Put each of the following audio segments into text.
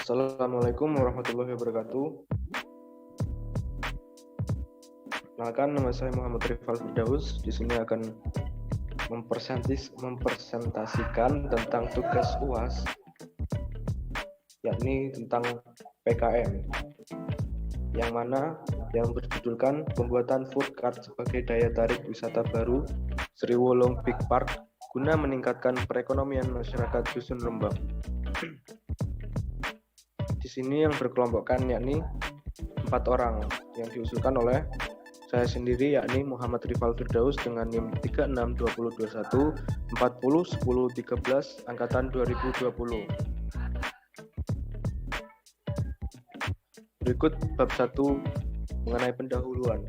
Assalamualaikum warahmatullahi wabarakatuh. Kenalkan, nama saya Muhammad Rifal Firdaus. Di sini akan mempresentasikan tentang tugas UAS, yakni tentang PKM, yang berjudulkan pembuatan food cart sebagai daya tarik wisata baru Sriwolong Big Park guna meningkatkan perekonomian masyarakat Dusun Rembang. Di sini yang berkelompokkan yakni 4 orang yang diusulkan oleh saya sendiri, yakni Muhammad Rifal Firdaus dengan NIM 362021 401013 angkatan 2020. Berikut bab 1 mengenai pendahuluan.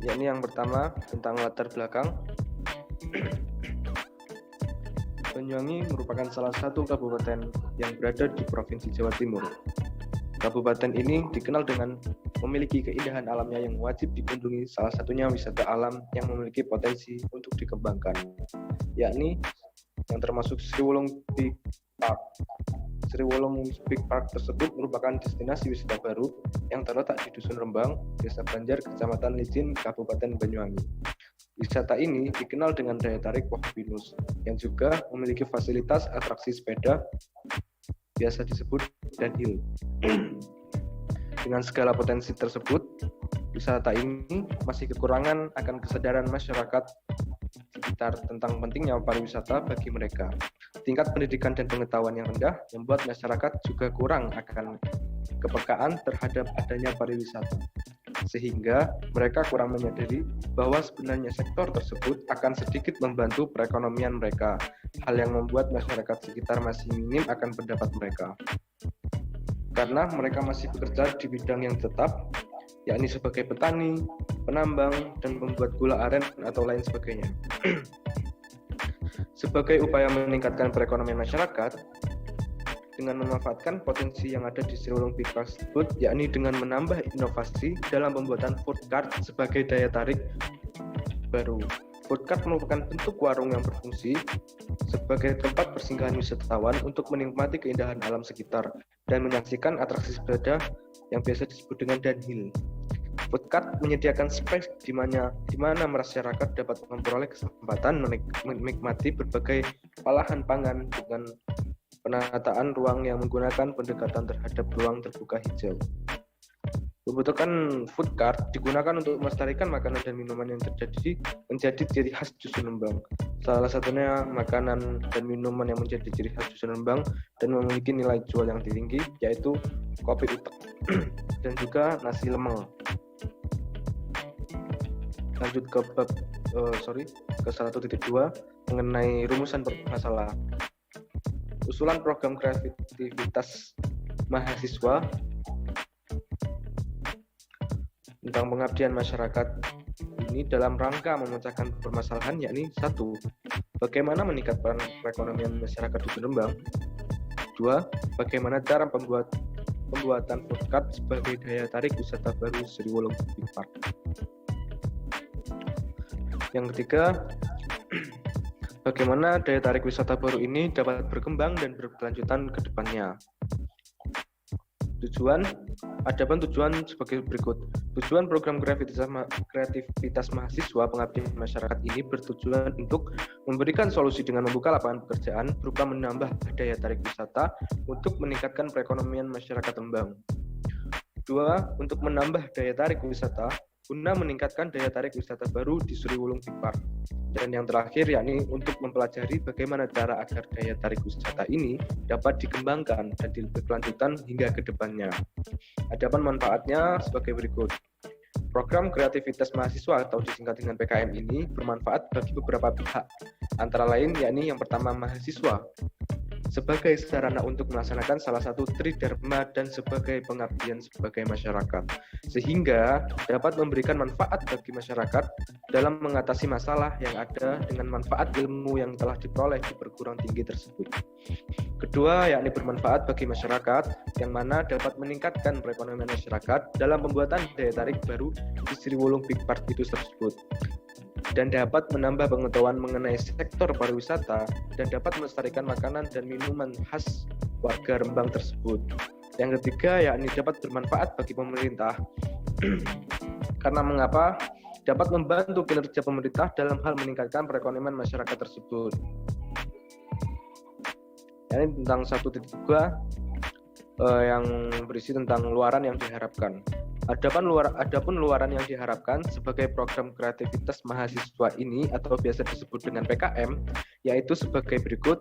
Yakni yang pertama tentang latar belakang. Banyuwangi merupakan salah satu kabupaten yang berada di Provinsi Jawa Timur. Kabupaten ini dikenal dengan memiliki keindahan alamnya yang wajib dikunjungi, salah satunya wisata alam yang memiliki potensi untuk dikembangkan, yakni yang termasuk Sriwolong Big Park. Sriwolong Big Park tersebut merupakan destinasi wisata baru yang terletak di Dusun Rembang, Desa Banjar, Kecamatan Licin, Kabupaten Banyuwangi. Wisata ini dikenal dengan daya tarik pohon pinus, yang juga memiliki fasilitas atraksi sepeda, biasa disebut downhill. Dengan segala potensi tersebut, wisata ini masih kekurangan akan kesadaran masyarakat sekitar tentang pentingnya pariwisata bagi mereka. Tingkat pendidikan dan pengetahuan yang rendah membuat masyarakat juga kurang akan kepekaan terhadap adanya pariwisata, sehingga mereka kurang menyadari bahwa sebenarnya sektor tersebut akan sedikit membantu perekonomian mereka, hal yang membuat masyarakat sekitar masih minim akan pendapat mereka. Karena mereka masih bekerja di bidang yang tetap, yakni sebagai petani, penambang, dan pembuat gula aren atau lain sebagainya. Sebagai upaya meningkatkan perekonomian masyarakat, dengan memanfaatkan potensi yang ada di Sriwolong Big Park tersebut, yakni dengan menambah inovasi dalam pembuatan food cart sebagai daya tarik baru. Food cart merupakan bentuk warung yang berfungsi sebagai tempat persinggahan wisatawan untuk menikmati keindahan alam sekitar dan menyaksikan atraksi sepeda yang biasa disebut dengan downhill. Food cart menyediakan space di mana masyarakat dapat memperoleh kesempatan menikmati berbagai olahan pangan dengan penataan ruang yang menggunakan pendekatan terhadap ruang terbuka hijau. Pembentukan food cart digunakan untuk melestarikan makanan dan minuman yang menjadi ciri khas Dusun Rembang. Salah satunya makanan dan minuman yang menjadi ciri khas Dusun Rembang dan memiliki nilai jual yang tinggi, yaitu kopi utek dan juga nasi lemeng. Lanjut ke bab ke 1.2 mengenai rumusan masalah. Usulan program kreativitas mahasiswa tentang pengabdian masyarakat ini dalam rangka memecahkan permasalahan, yakni 1. Bagaimana meningkatkan perekonomian masyarakat Dusun Rembang. 2. Bagaimana cara pembuatan food cart sebagai daya tarik wisata baru Sriwolong Big Park. Yang ketiga, bagaimana daya tarik wisata baru ini dapat berkembang dan berkelanjutan ke depannya. Tujuan sebagai berikut. Tujuan program kreativitas mahasiswa pengabdian masyarakat ini bertujuan untuk memberikan solusi dengan membuka lapangan pekerjaan berupa menambah daya tarik wisata untuk meningkatkan perekonomian masyarakat Rembang. 2. Untuk menambah daya tarik wisata guna meningkatkan daya tarik wisata baru di Sriwolong Big Park. Dan yang terakhir, yakni untuk mempelajari bagaimana cara agar daya tarik wisata ini dapat dikembangkan dan berkelanjutan hingga ke depannya. Adapun manfaatnya sebagai berikut. Program kreativitas mahasiswa atau disingkat dengan PKM ini bermanfaat bagi beberapa pihak, antara lain yakni yang pertama mahasiswa. sebagai sarana untuk melaksanakan salah satu tridharma dan sebagai pengabdian sebagai masyarakat, sehingga dapat memberikan manfaat bagi masyarakat dalam mengatasi masalah yang ada dengan manfaat ilmu yang telah diperoleh di perguruan tinggi tersebut. Kedua, yakni bermanfaat bagi masyarakat, yang mana dapat meningkatkan perekonomian masyarakat dalam pembuatan daya tarik baru di Sriwulung Big Park itu tersebut, dan dapat menambah pengetahuan mengenai sektor pariwisata dan dapat melestarikan makanan dan minuman khas warga Rembang tersebut. Yang ketiga, yakni dapat bermanfaat bagi pemerintah. Karena mengapa? Dapat membantu kinerja pemerintah dalam hal meningkatkan perekonomian masyarakat tersebut. Ini tentang 1.2 yang berisi tentang luaran yang diharapkan. Adapun luaran yang diharapkan sebagai program kreativitas mahasiswa ini atau biasa disebut dengan PKM, yaitu sebagai berikut.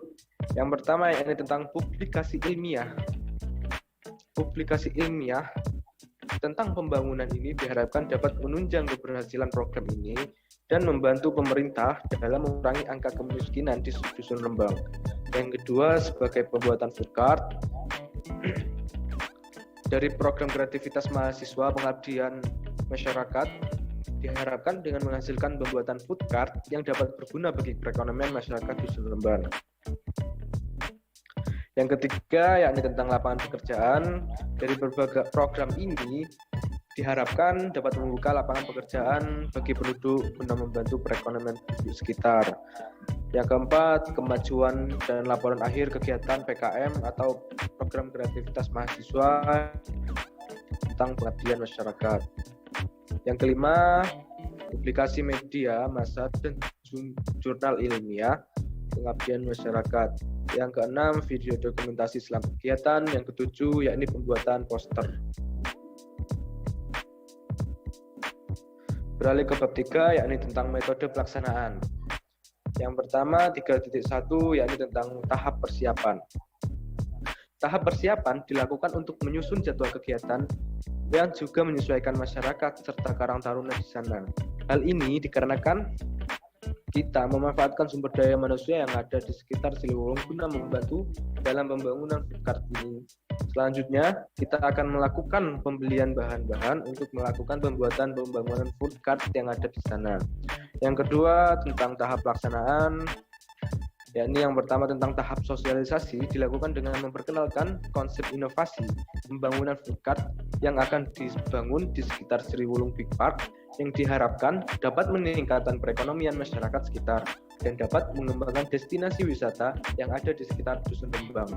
Yang pertama yakni tentang publikasi ilmiah. Publikasi ilmiah tentang pembangunan ini diharapkan dapat menunjang keberhasilan program ini dan membantu pemerintah dalam mengurangi angka kemiskinan di dusun Rembang. Yang kedua, sebagai pembuatan food cart. Dari program kreativitas mahasiswa pengabdian masyarakat diharapkan dengan menghasilkan pembuatan food cart yang dapat berguna bagi perekonomian masyarakat dusun Rembang. Yang ketiga, yakni tentang lapangan pekerjaan. Dari berbagai program ini diharapkan dapat membuka lapangan pekerjaan bagi penduduk guna membantu perekonomian penduduk sekitar. Yang keempat, kemajuan dan laporan akhir kegiatan PKM atau program kreativitas mahasiswa tentang pengabdian masyarakat. Yang kelima, publikasi media massa dan jurnal ilmiah pengabdian masyarakat. Yang keenam, video dokumentasi selama kegiatan. Yang ketujuh, yakni pembuatan poster. Beralih ke bab 3, yakni tentang metode pelaksanaan. Yang pertama, 3.1, yakni tentang tahap persiapan. Tahap persiapan dilakukan untuk menyusun jadwal kegiatan yang juga menyesuaikan masyarakat serta Karang Taruna di sana. Hal ini dikarenakan kita memanfaatkan sumber daya manusia yang ada di sekitar Sriwulung guna membantu dalam pembangunan food cart ini. Selanjutnya, kita akan melakukan pembelian bahan-bahan untuk melakukan pembangunan food cart yang ada di sana. Yang kedua, tentang tahap pelaksanaan, yakni yang pertama tentang tahap sosialisasi dilakukan dengan memperkenalkan konsep inovasi pembangunan food cart yang akan dibangun di sekitar Sriwulung Big Park yang diharapkan dapat meningkatkan perekonomian masyarakat sekitar dan dapat mengembangkan destinasi wisata yang ada di sekitar dusun Rembang.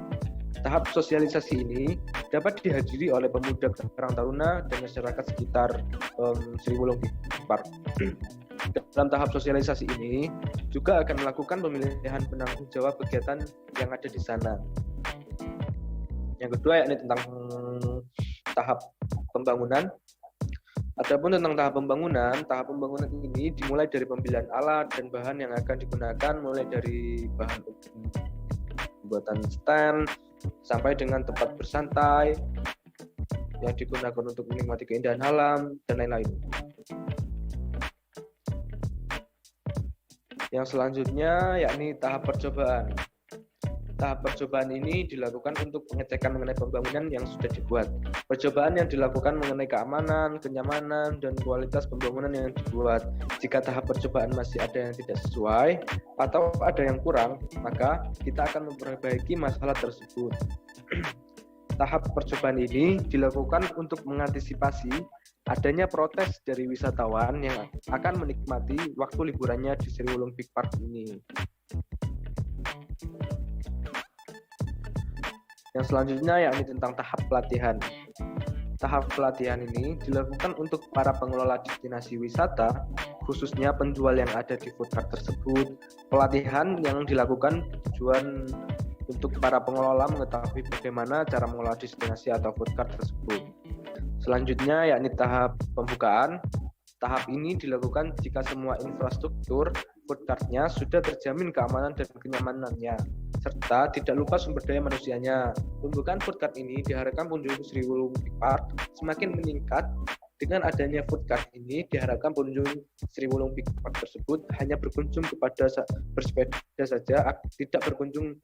Tahap sosialisasi ini dapat dihadiri oleh pemuda Karang Taruna dan masyarakat sekitar Sriwulung Big Park. Dalam tahap sosialisasi ini juga akan melakukan pemilihan penanggung jawab kegiatan yang ada di sana. Yang kedua yakni tentang tahap pembangunan. Adapun tentang tahap pembangunan ini dimulai dari pembelian alat dan bahan yang akan digunakan, mulai dari bahan pembuatan stand sampai dengan tempat bersantai yang digunakan untuk menikmati keindahan alam dan lain-lain. Yang selanjutnya yakni tahap percobaan. Tahap percobaan ini dilakukan untuk pengecekan mengenai pembangunan yang sudah dibuat. Percobaan yang dilakukan mengenai keamanan, kenyamanan, dan kualitas pembangunan yang dibuat. Jika tahap percobaan masih ada yang tidak sesuai atau ada yang kurang, maka kita akan memperbaiki masalah tersebut. Tahap percobaan ini dilakukan untuk mengantisipasi adanya protes dari wisatawan yang akan menikmati waktu liburannya di Sriwulung Big Park ini. Yang selanjutnya yakni tentang tahap pelatihan. Tahap pelatihan ini dilakukan untuk para pengelola destinasi wisata, khususnya penjual yang ada di food cart tersebut. Pelatihan yang dilakukan tujuan untuk para pengelola mengetahui bagaimana cara mengelola destinasi atau food cart tersebut. Selanjutnya yakni tahap pembukaan. Tahap ini dilakukan jika semua infrastruktur food cart-nya sudah terjamin keamanan dan kenyamanannya, serta tidak lupa sumber daya manusianya. Pembukaan food cart ini diharapkan pengunjung Sriwulung Big Park semakin meningkat. Dengan adanya food cart ini diharapkan pengunjung Sriwulung Big Park tersebut hanya berkunjung kepada bersepeda saja, tidak berkunjung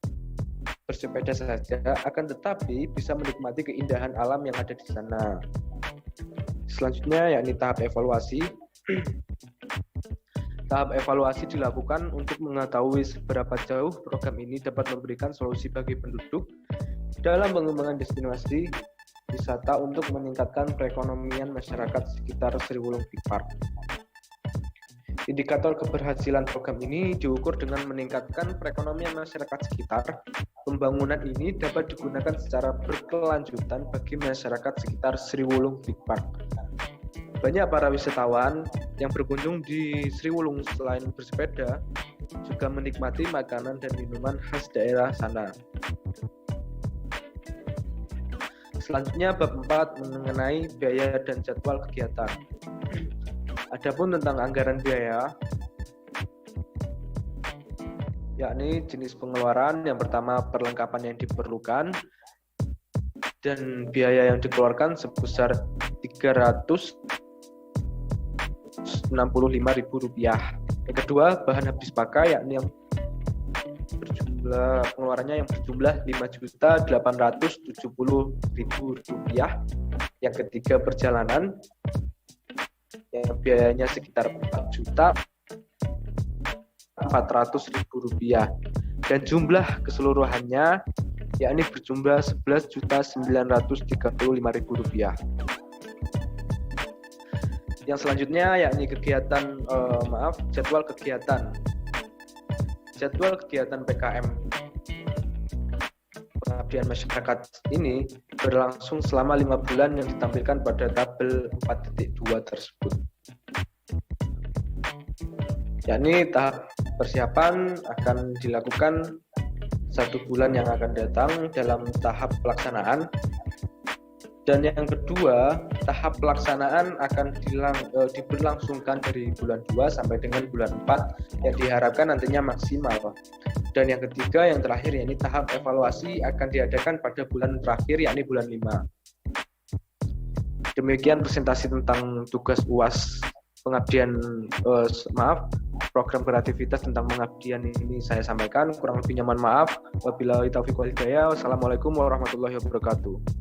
bersepeda saja, akan tetapi bisa menikmati keindahan alam yang ada di sana. Selanjutnya yakni tahap evaluasi. Tahap evaluasi dilakukan untuk mengetahui seberapa jauh program ini dapat memberikan solusi bagi penduduk dalam pengembangan destinasi wisata untuk meningkatkan perekonomian masyarakat sekitar Sriwulung Big Park. Indikator keberhasilan program ini diukur dengan meningkatkan perekonomian masyarakat sekitar. Pembangunan ini dapat digunakan secara berkelanjutan bagi masyarakat sekitar Sriwulung Big Park. Banyak para wisatawan yang berkunjung di Sriwulung selain bersepeda juga menikmati makanan dan minuman khas daerah sana. Selanjutnya bab 4 mengenai biaya dan jadwal kegiatan. Adapun tentang anggaran biaya, yakni jenis pengeluaran, yang pertama perlengkapan yang diperlukan dan biaya yang dikeluarkan sebesar Rp365.000. Yang kedua, bahan habis pakai, yakni yang berjumlah pengeluarannya yang berjumlah Rp5.870.000. Yang ketiga, perjalanan yang biayanya sekitar Rp4.400.000 dan jumlah keseluruhannya yakni berjumlah Rp11.935.000. Yang selanjutnya yakni jadwal kegiatan. Jadwal kegiatan PKM pengabdian masyarakat ini berlangsung selama 5 bulan yang ditampilkan pada tabel 4.2 tersebut. Yakni tahap persiapan akan dilakukan 1 bulan yang akan datang dalam tahap pelaksanaan. Dan yang kedua, tahap pelaksanaan akan diberlangsungkan dari bulan 2 sampai dengan bulan 4 yang diharapkan nantinya maksimal. Dan yang ketiga, yang terakhir, yakni tahap evaluasi akan diadakan pada bulan terakhir, yakni bulan 5. Demikian presentasi tentang tugas UAS program kreativitas tentang pengabdian ini saya sampaikan. Kurang lebihnya mohon maaf. Wabillahi taufiq wal hidayah. Wassalamualaikum warahmatullahi wabarakatuh.